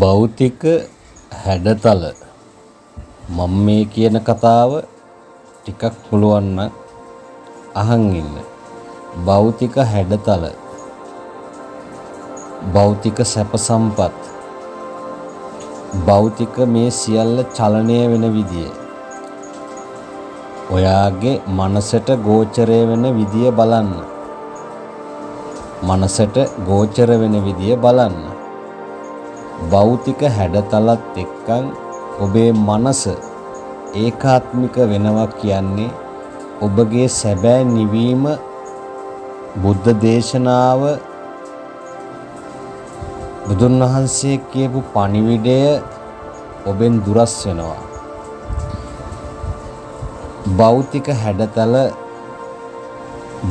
භෞතික හැඩතල මම මේ කියන කතාව ටිකක් පුළුවන් නම් අහන් ඉන්න. භෞතික හැඩතල, භෞතික සැප සම්පත්, භෞතික මේ සියල්ල චලනය වෙන විදිය, ඔයාගේ මනසට ගෝචරය වෙන විදිය බලන්න. මනසට ගෝචර වෙන විදිය බලන්න. භෞතික හැඩතලත් එක්කන් ඔබේ මනස ඒකාත්මික වෙනවා කියන්නේ ඔබගේ සැබෑ නිවීම බුද්ධ දේශනාව බුදුන් වහන්සේ කියපු පණිවිඩය ඔබෙන් දුරස් වෙනවා. භෞතික හැඩතල,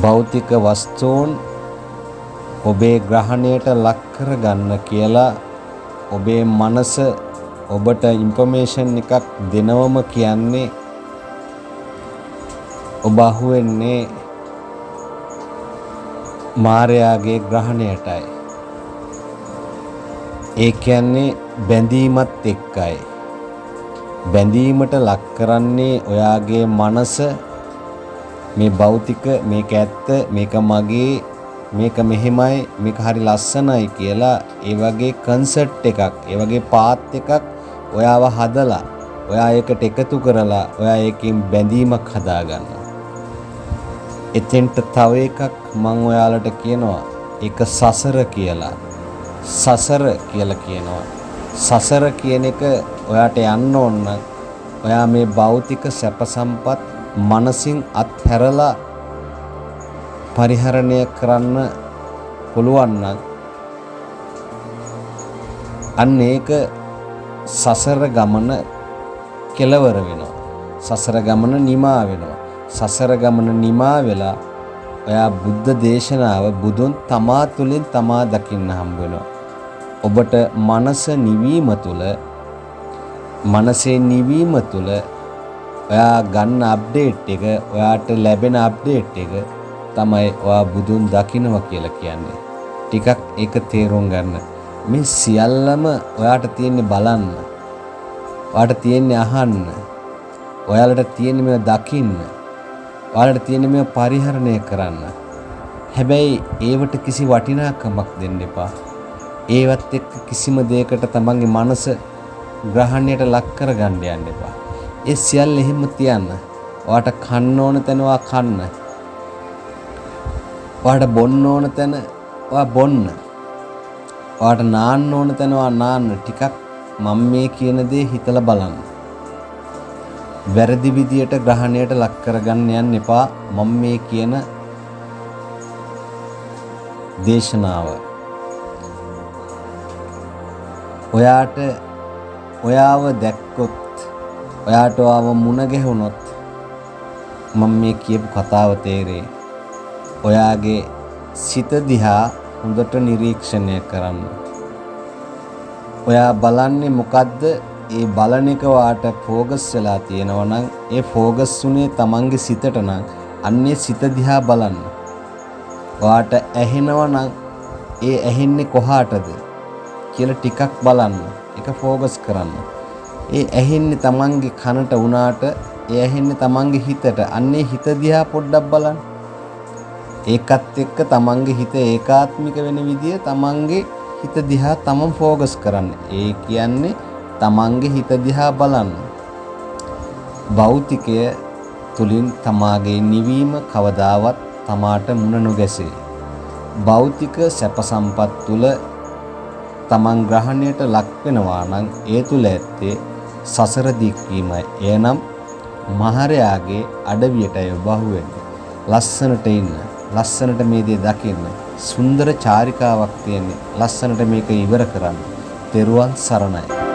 භෞතික වස්තුන් ඔබේ ග්‍රහණයට ලක් කරගන්න කියලා ඔබේ මනස ඔබට ඉන්ෆර්මේෂන් එකක් දෙනවම කියන්නේ ඔබ අහුවෙන්නේ මායාවේ ග්‍රහණයටයි. ඒ කියන්නේ බැඳීමත් එක්කයි. බැඳීමට ලක් කරන්නේ ඔයාගේ මනස. මේ භෞතික, මේක ඇත්ත, මේක මගේ, මේක මෙහෙමයි, මේක හරි ලස්සනයි කියලා ඒ වගේ කන්සෙප්ට් එකක්, ඒ වගේ පාත් එකක් ඔයාව හදලා, ඔයා ඒකට එකතු කරලා ඔයා ඒකෙන් බැඳීමක් හදාගන්නවා. එතෙන්ට තව එකක් මම ඔයාලට කියනවා, ඒක සසර කියලා. සසර කියලා කියනවා. සසර කියන එක ඔයාට යන්න ඕන නම් ඔයා මේ භෞතික සැප සම්පත් මනසින් අත්හැරලා පරිහරණය කරන්න පුළුවන් නම් අන්න ඒක සසර ගමන කෙලවර වෙනවා. සසර ගමන නිමා වෙනවා. සසර ගමන නිමා වෙලා ඔයා බුද්ධ දේශනාව බුදුන් තමා තුළින් තමා දකින්න හම්බ වෙනවා. ඔබට මනස නිවීම තුළ, මනසේ නිවීම තුළ ඔයා ගන්න අප්ඩේට් එක, ඔයාට ලැබෙන අප්ඩේට් එක තමයි ඔයා බුදුන් දකින්නවා කියලා කියන්නේ. ටිකක් ඒක තේරුම් ගන්න. මේ සියල්ලම ඔයාට තියෙන්නේ බලන්න. ඔයාට තියෙන්නේ අහන්න. ඔයාලට තියෙන්නේ මේව දකින්න. ඔයාලට තියෙන්නේ මේව පරිහරණය කරන්න. හැබැයි ඒවට කිසි වටිනාකමක් දෙන්න එපා. ඒවත් එක්ක කිසිම දෙයකට තමන්ගේ මනස ග්‍රහණයට ලක් කරගන්න යන්න එපා. ඒ සියල්ල එහෙම තියන්න. ඔයාට කන්න ඕන තැන ඔයා කන්න. ඔයාට බොන්න ඕන තැන ඔයා බොන්න. ඔයාට නාන්න ඕන තැන ඔයා නාන්න. ටිකක් මම මේ කියන දේ හිතලා බලන්න. වැරදි විදියට ග්‍රහණයට ලක් කරගන්න යන්න එපා. මම මේ කියන දේශනාව ඔයාට, ඔයාව දැක්කොත්, ඔයාට ආව මුණ ගැහුනොත් මම මේ කියපු කතාව තේරෙයි. ඔයාගේ සිත දිහා හොඳට නිරීක්ෂණය කරන්න. ඔයා බලන්නේ මොකද්ද? ඒ බලන එක වාට ફોකස් වෙලා තියෙනවා නම්, ඒ ફોකස් උනේ තමන්ගේ සිතට නම් අන්නේ සිත දිහා බලන්න. ඔයාට ඇහෙනවා නම් ඒ ඇහෙන්නේ කොහාටද කියලා ටිකක් බලන්න. ඒක ફોකස් කරන්න. ඒ ඇහෙන්නේ තමන්ගේ කනට වුණාට ඒ ඇහෙන්නේ තමන්ගේ හිතට. අන්නේ හිත දිහා පොඩ්ඩක් බලන්න. ඒකත් එක්ක තමන්ගේ හිත ඒකාත්මික වෙන විදිය තමන්ගේ හිත දිහා තමන් ફોකස් කරන්න. ඒ කියන්නේ තමන්ගේ හිත දිහා බලන්න. භෞතිකය තුලින් තමාගේ නිවීම කවදාවත් තමාට මුණ නොගැසේ. භෞතික සැප සම්පත් තුල තමන් ග්‍රහණයට ලක් වෙනවා නම් ඒ තුල ඇත්තේ සසර දික්වීමයි. එනම් මහරයාගේ අඩවියටයි ඔබ අහුවෙන්නේ. ලස්සනට ඉන්න, ලස්සනට මේ දේ දකින්න. සුන්දර චාරිකාවක් තියෙන්නේ. ලස්සනට මේක ඉවර කරන්න. තෙරුවන් සරණයි.